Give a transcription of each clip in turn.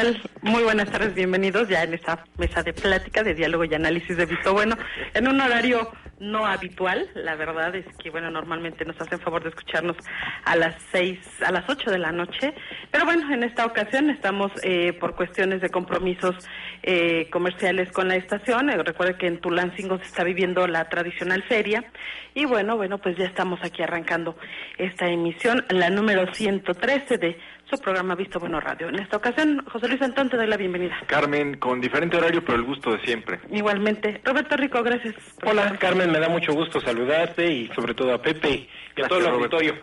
tal? Muy buenas tardes, bienvenidos ya en esta mesa de plática, de diálogo y análisis de visto bueno, en un horario no habitual. La verdad es que, bueno, normalmente nos hacen favor de escucharnos a las 8 de la noche, pero bueno, en esta ocasión estamos por cuestiones de compromisos comerciales con la estación. Recuerde que en Tulancingo se está viviendo la tradicional feria y bueno, pues ya estamos aquí arrancando esta emisión, la número 113 de su programa Visto Bueno Radio. En esta ocasión, José Luis Antón, te doy la bienvenida. Carmen, con diferente horario, pero el gusto de siempre. Igualmente. Roberto Rico, gracias. Hola, Carmen, me da mucho gusto saludarte y sobre todo a Pepe y a todo el auditorio.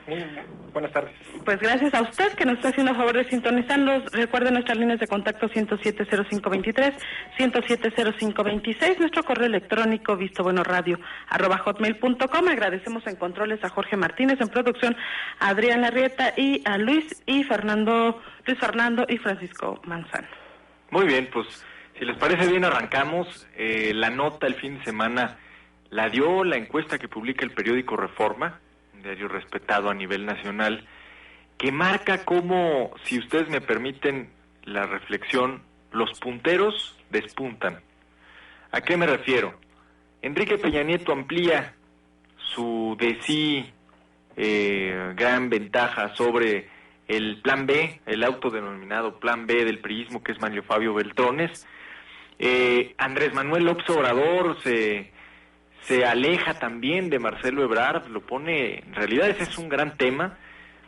Buenas tardes. Pues gracias a usted que nos está haciendo favor de sintonizarnos. Recuerden nuestras líneas de contacto 107-0523, 107-0526, nuestro correo electrónico vistobuenoradio@hotmail.com. Agradecemos en controles a Jorge Martínez, en producción a Adrián Larrieta y a Luis Fernando y Francisco Manzano. Muy bien, pues si les parece bien arrancamos. La nota el fin de semana la dio la encuesta que publica el periódico Reforma, un diario respetado a nivel nacional, que marca cómo, si ustedes me permiten la reflexión, los punteros despuntan. ¿A qué me refiero? Enrique Peña Nieto amplía su gran ventaja sobre el Plan B, el autodenominado Plan B del priismo, que es Manlio Fabio Beltrones. Andrés Manuel López Obrador se aleja también de Marcelo Ebrard, lo pone, en realidad ese es un gran tema,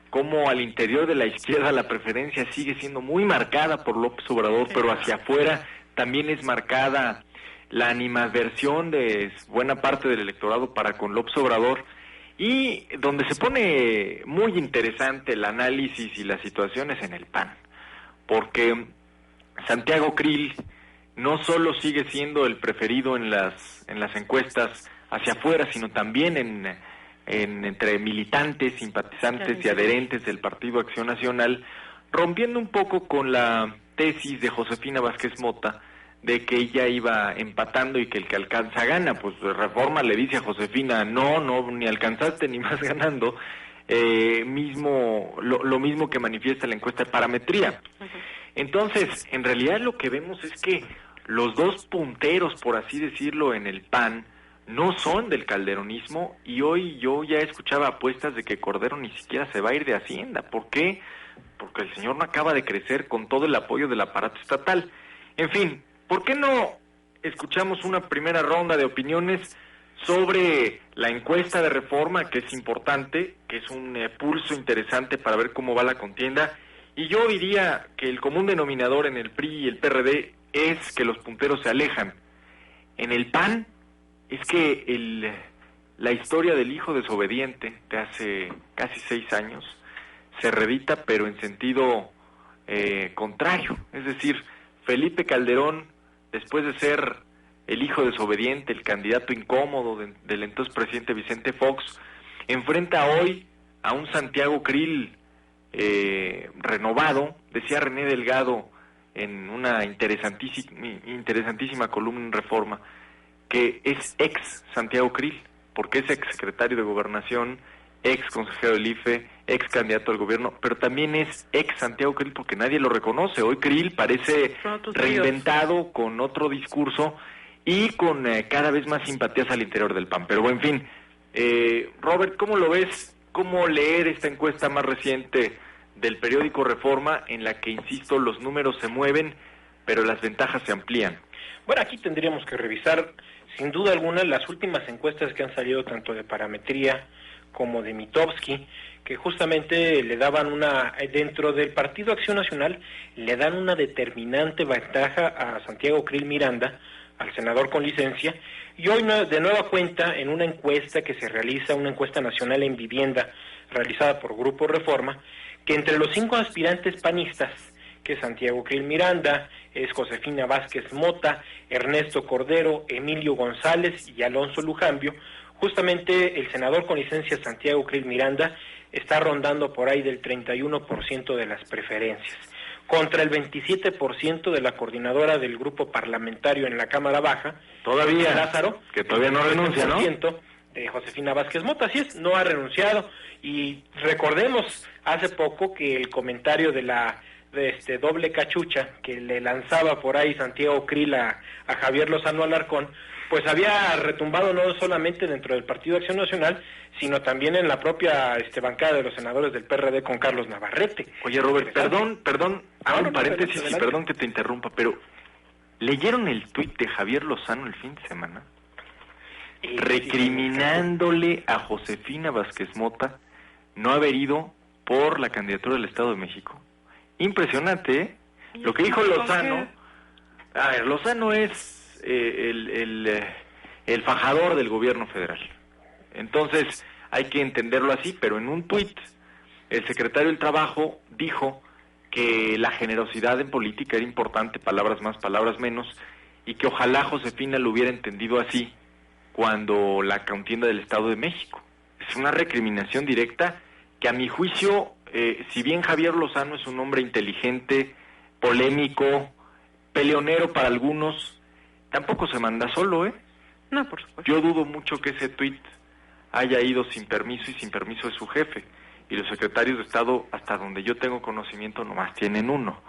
como al interior de la izquierda la preferencia sigue siendo muy marcada por López Obrador, pero hacia afuera también es marcada la animadversión de buena parte del electorado para con López Obrador. Y donde se pone muy interesante el análisis y las situaciones en el PAN, porque Santiago Krill no solo sigue siendo el preferido en las encuestas hacia afuera, sino también entre militantes, simpatizantes y adherentes del Partido Acción Nacional, rompiendo un poco con la tesis de Josefina Vázquez Mota de que ella iba empatando y que el que alcanza gana. Pues Reforma le dice a Josefina, no, ni alcanzaste ni más ganando, lo mismo que manifiesta la encuesta de parametría. Entonces, en realidad lo que vemos es que los dos punteros, por así decirlo, en el PAN, no son del calderonismo, y hoy yo ya escuchaba apuestas de que Cordero ni siquiera se va a ir de Hacienda. ¿Por qué? Porque el señor no acaba de crecer con todo el apoyo del aparato estatal. En fin, ¿por qué no escuchamos una primera ronda de opiniones sobre la encuesta de Reforma, que es importante, que es un pulso interesante para ver cómo va la contienda? Y yo diría que el común denominador en el PRI y el PRD es que los punteros se alejan. En el PAN es que la historia del hijo desobediente de hace casi 6 años se reedita, pero en sentido contrario. Es decir, Felipe Calderón, después de ser el hijo desobediente, el candidato incómodo del entonces presidente Vicente Fox, enfrenta hoy a un Santiago Krill renovado. Decía René Delgado en una interesantísima columna en Reforma que es ex Santiago Krill, porque es ex secretario de Gobernación, ex consejero del IFE, ex candidato al gobierno, pero también es ex Santiago Krill porque nadie lo reconoce. Hoy Krill parece reinventado, con otro discurso y con cada vez más simpatías al interior del PAN. Pero en fin, Robert, ¿cómo lo ves? ¿Cómo leer esta encuesta más reciente del periódico Reforma, en la que, insisto, los números se mueven, pero las ventajas se amplían? Bueno, aquí tendríamos que revisar, sin duda alguna, las últimas encuestas que han salido tanto de parametría como de Mitofsky, que justamente le daban dentro del Partido Acción Nacional, le dan una determinante ventaja a Santiago Krill Miranda, al senador con licencia, y hoy de nueva cuenta, en una encuesta que se realiza, una encuesta nacional en vivienda, realizada por Grupo Reforma, que entre los 5 aspirantes panistas, que es Santiago Krill Miranda, es Josefina Vázquez Mota, Ernesto Cordero, Emilio González y Alonso Lujambio, justamente el senador con licencia Santiago Krill Miranda está rondando por ahí del 31% de las preferencias, contra el 27% de la coordinadora del grupo parlamentario en la Cámara Baja, todavía Lázaro, que todavía no renuncia, ¿no? De Josefina Vázquez Mota, así es, no ha renunciado. Y recordemos hace poco que el comentario de la doble cachucha que le lanzaba por ahí Santiago Krill a Javier Lozano Alarcón, pues había retumbado no solamente dentro del Partido Acción Nacional, sino también en la propia bancada de los senadores del PRD con Carlos Navarrete. Oye, Robert, perdón, hago un paréntesis y perdón que te interrumpa, pero ¿leyeron el tuit de Javier Lozano el fin de semana? Recriminándole a Josefina Vázquez Mota no haber ido por la candidatura del Estado de México. Impresionante, ¿eh? Lo que dijo Lozano. A ver, Lozano es el fajador del gobierno federal. Entonces, hay que entenderlo así, pero en un tuit, el secretario del Trabajo dijo que la generosidad en política era importante, palabras más, palabras menos, y que ojalá Josefina lo hubiera entendido así cuando la contienda del Estado de México. Es una recriminación directa que a mi juicio, si bien Javier Lozano es un hombre inteligente, polémico, peleonero para algunos, tampoco se manda solo, ¿eh? No, por supuesto. Yo dudo mucho que ese tuit haya ido sin permiso y sin permiso de su jefe. Y los secretarios de Estado, hasta donde yo tengo conocimiento, nomás tienen uno.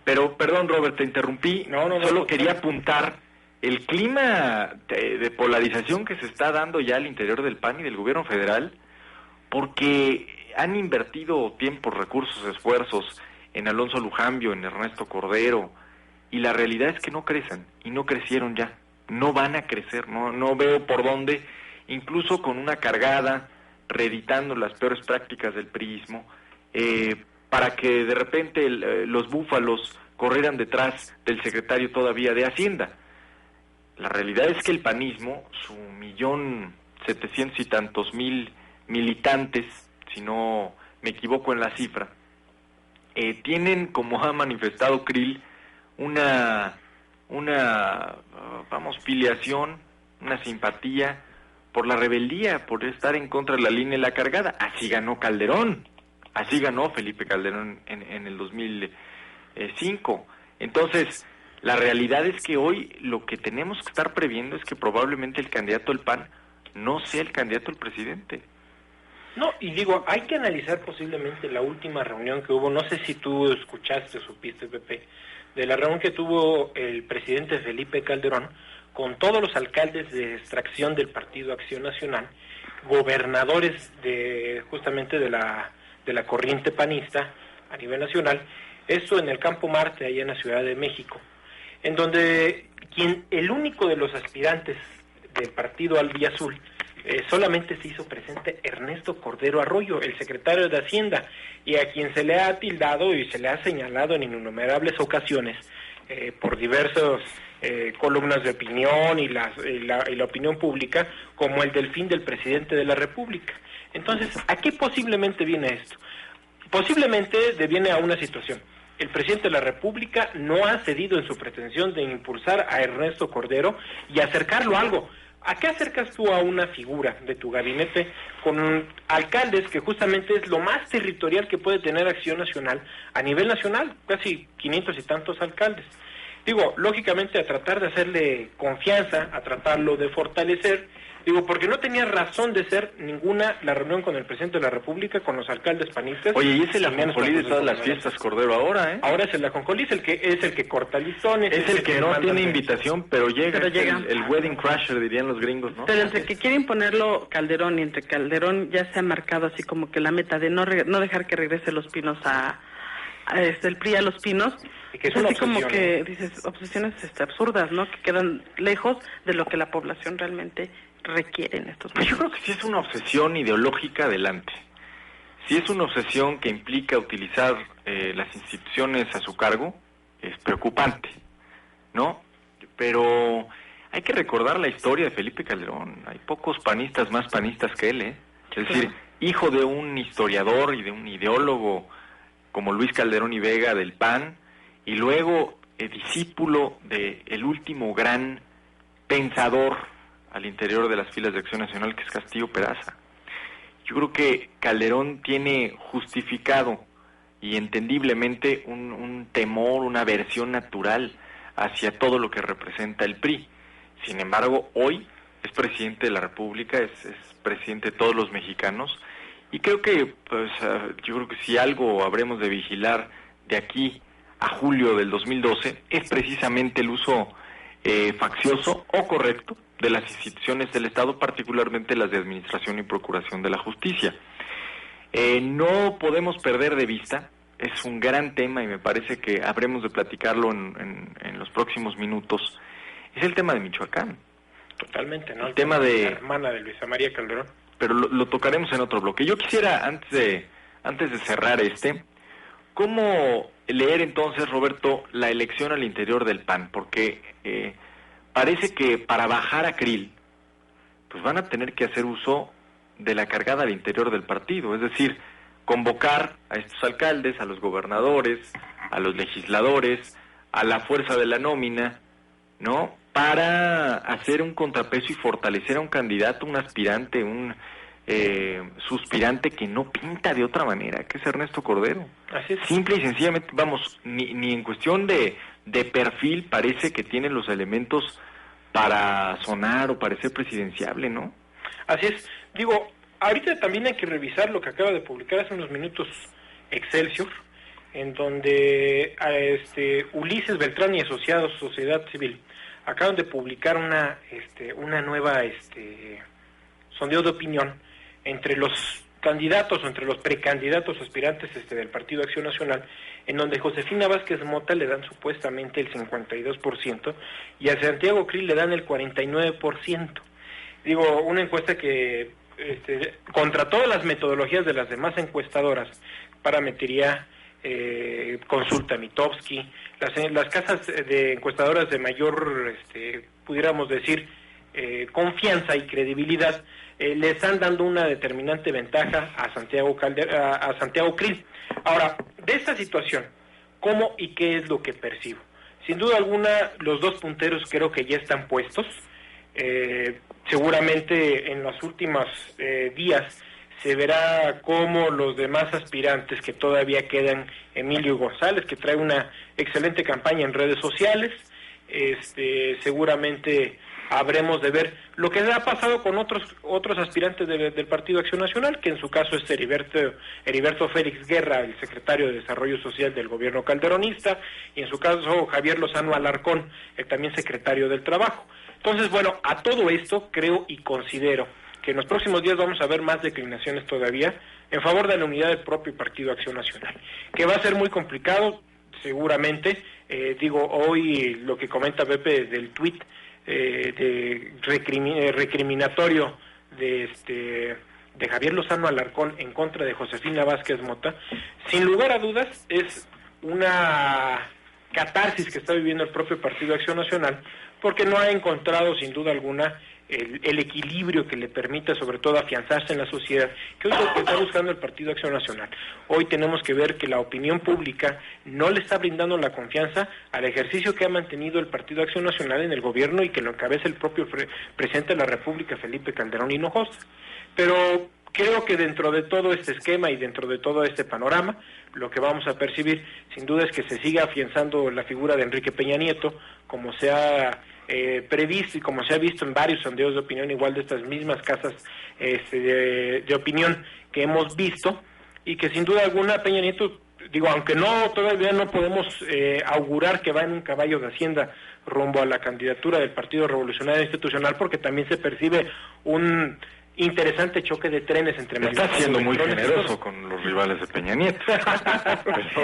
Pero, perdón, Robert, te interrumpí. Solo quería apuntar el clima de polarización que se está dando ya al interior del PAN y del gobierno federal, porque han invertido tiempo, recursos, esfuerzos en Alonso Lujambio, en Ernesto Cordero, y la realidad es que no crecen, y no crecieron ya, no van a crecer, no veo por dónde, incluso con una cargada, reeditando las peores prácticas del priismo, para que de repente los búfalos corrieran detrás del secretario todavía de Hacienda. La realidad es que el panismo, su 1.700.000 y tantos mil militantes, si no me equivoco en la cifra, tienen, como ha manifestado Krill, una filiación, una simpatía por la rebeldía, por estar en contra de la línea de la cargada. Así ganó Calderón, así ganó Felipe Calderón en el 2005. Entonces, la realidad es que hoy lo que tenemos que estar previendo es que probablemente el candidato del PAN no sea el candidato del presidente. No, y digo, hay que analizar posiblemente la última reunión que hubo, no sé si tú escuchaste o supiste, Pepe, de la reunión que tuvo el presidente Felipe Calderón con todos los alcaldes de extracción del Partido Acción Nacional, gobernadores justamente de la corriente panista a nivel nacional, esto en el Campo Marte, allá en la Ciudad de México, en donde el único de los aspirantes del partido albiazul solamente se hizo presente Ernesto Cordero Arroyo, el secretario de Hacienda, y a quien se le ha tildado y se le ha señalado en innumerables ocasiones por diversas columnas de opinión y la opinión pública como el delfín del presidente de la República. Entonces, ¿a qué posiblemente viene esto? Posiblemente deviene a una situación. El presidente de la República no ha cedido en su pretensión de impulsar a Ernesto Cordero y acercarlo a algo. ¿A qué acercas tú a una figura de tu gabinete con alcaldes que justamente es lo más territorial que puede tener Acción Nacional a nivel nacional? Casi 500 y tantos alcaldes. Digo, lógicamente a tratar de hacerle confianza, a tratarlo de fortalecer, digo, porque no tenía razón de ser ninguna la reunión con el presidente de la República, con los alcaldes panistas. Oye, y es el ajonjolí de todas las fiestas, Cordero, ahora, ¿eh? Ahora es el ajonjolí, es el que corta listones. Es el que no tiene invitación, pero llega. El wedding crasher, dirían los gringos, ¿no? Pero entre que quiere imponerlo Calderón y entre Calderón ya se ha marcado así como que la meta de no dejar que regrese Los Pinos el PRI a Los Pinos, que es así como que dices obsesiones absurdas, ¿no? Que quedan lejos de lo que la población realmente requiere en estos momentos. Yo creo que si es una obsesión ideológica, adelante. Si es una obsesión que implica utilizar las instituciones a su cargo, es preocupante, ¿no? Pero hay que recordar la historia de Felipe Calderón. Hay pocos panistas más panistas que él, ¿eh? Es decir, hijo de un historiador y de un ideólogo como Luis Calderón y Vega del PAN, y luego discípulo de el último gran pensador al interior de las filas de Acción Nacional, que es Castillo Peraza. Yo creo que Calderón tiene justificado y entendiblemente un temor, una aversión natural hacia todo lo que representa el PRI. Sin embargo, hoy es presidente de la República, es presidente de todos los mexicanos, y creo que, yo creo que si algo habremos de vigilar de aquí a julio del 2012 es precisamente el uso faccioso o correcto de las instituciones del Estado, particularmente las de Administración y Procuración de la Justicia. No podemos perder de vista, es un gran tema y me parece que habremos de platicarlo en los próximos minutos, es el tema de Michoacán. Totalmente, ¿no? El tema de la hermana de Luisa María Calderón. Pero lo tocaremos en otro bloque. Yo quisiera, antes de cerrar ¿cómo leer entonces, Roberto, la elección al interior del PAN? Porque parece que para bajar a Krill, pues van a tener que hacer uso de la cargada al interior del partido, es decir, convocar a estos alcaldes, a los gobernadores, a los legisladores, a la fuerza de la nómina, ¿no?, para hacer un contrapeso y fortalecer a un candidato, un aspirante, un suspirante que no pinta de otra manera, que es Ernesto Cordero. Así es. Simple y sencillamente, vamos, ni en cuestión de perfil parece que tiene los elementos para sonar o parecer presidenciable, ¿no? Así es. Digo, ahorita también hay que revisar lo que acaba de publicar hace unos minutos Excelsior, en donde Ulises Beltrán y Asociados, Sociedad Civil, acaban de publicar una nueva sondeo de opinión entre los candidatos o entre los precandidatos aspirantes del Partido Acción Nacional, en donde Josefina Vázquez Mota le dan supuestamente el 52% y a Santiago Krill le dan el 49%. Digo, una encuesta que contra todas las metodologías de las demás encuestadoras, parametría, Consulta Mitofsky, las casas de encuestadoras de mayor, pudiéramos decir, confianza y credibilidad, le están dando una determinante ventaja a Santiago Krill. Ahora, de esta situación, ¿cómo y qué es lo que percibo? Sin duda alguna, los dos punteros creo que ya están puestos. Seguramente en los últimos días se verá cómo los demás aspirantes que todavía quedan, Emilio González, que trae una excelente campaña en redes sociales, seguramente habremos de ver lo que ha pasado con otros aspirantes del Partido Acción Nacional, que en su caso es Heriberto Félix Guerra, el secretario de Desarrollo Social del gobierno calderonista, y en su caso Javier Lozano Alarcón, el también secretario del Trabajo. Entonces, bueno, a todo esto creo y considero que en los próximos días vamos a ver más declinaciones todavía en favor de la unidad del propio Partido Acción Nacional, que va a ser muy complicado, seguramente. Hoy lo que comenta Pepe del tuit recriminatorio de Javier Lozano Alarcón en contra de Josefina Vázquez Mota, sin lugar a dudas es una catarsis que está viviendo el propio Partido Acción Nacional, porque no ha encontrado sin duda alguna el equilibrio que le permita sobre todo afianzarse en la sociedad, que hoy es lo que está buscando el Partido Acción Nacional. Hoy tenemos que ver que la opinión pública no le está brindando la confianza al ejercicio que ha mantenido el Partido Acción Nacional en el gobierno y que lo encabeza el propio presidente de la República, Felipe Calderón Hinojosa. Pero creo que dentro de todo este esquema y dentro de todo este panorama, lo que vamos a percibir sin duda es que se siga afianzando la figura de Enrique Peña Nieto, como se ha previsto y como se ha visto en varios sondeos de opinión, igual de estas mismas casas de opinión que hemos visto, y que sin duda alguna Peña Nieto, aunque todavía no podemos augurar que va en un caballo de Hacienda rumbo a la candidatura del Partido Revolucionario Institucional, porque también se percibe un interesante choque de trenes entre... Está siendo muy generoso con los rivales de Peña Nieto.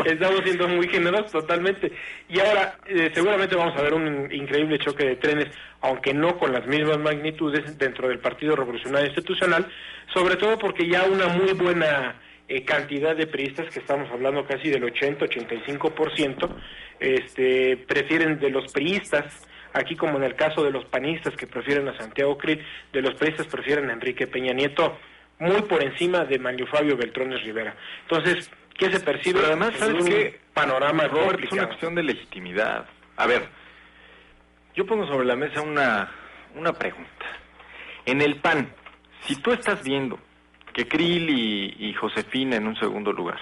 Estamos siendo muy generosos, totalmente. Y ahora, seguramente vamos a ver un increíble choque de trenes, aunque no con las mismas magnitudes dentro del Partido Revolucionario Institucional, sobre todo porque ya una muy buena cantidad de priistas, que estamos hablando casi del 80-85%, prefieren de los priistas, aquí como en el caso de los panistas que prefieren a Santiago Krill, de los priistas prefieren a Enrique Peña Nieto, muy por encima de Manlio Fabio Beltrones Rivera. Entonces, ¿qué se percibe? Pero además, ¿sabes qué? Panorama, Robert, es una cuestión de legitimidad. A ver, yo pongo sobre la mesa una pregunta. En el PAN, si tú estás viendo que Krill y Josefina en un segundo lugar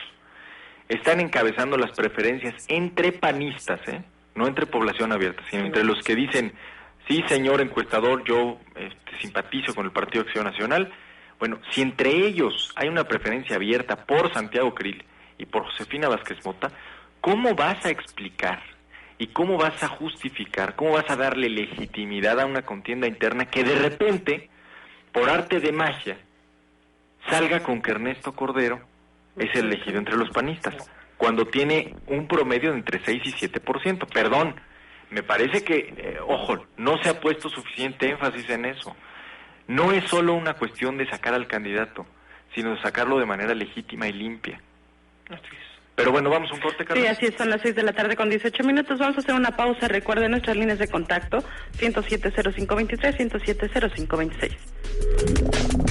están encabezando las preferencias entre panistas, no entre población abierta, sino entre los que dicen, sí, señor encuestador, yo simpatizo con el Partido Acción Nacional. Bueno, si entre ellos hay una preferencia abierta por Santiago Krill y por Josefina Vázquez Mota, ¿cómo vas a explicar y cómo vas a justificar, cómo vas a darle legitimidad a una contienda interna que de repente, por arte de magia, salga con que Ernesto Cordero es elegido entre los panistas, cuando tiene un promedio de entre 6 y 7%? Perdón, me parece que, ojo, no se ha puesto suficiente énfasis en eso. No es solo una cuestión de sacar al candidato, sino de sacarlo de manera legítima y limpia. Así es. Pero bueno, vamos a un corte, Carlos. Sí, así es, son las 6:18 p.m. Vamos a hacer una pausa. Recuerden nuestras líneas de contacto, 107-0523, 107-0526.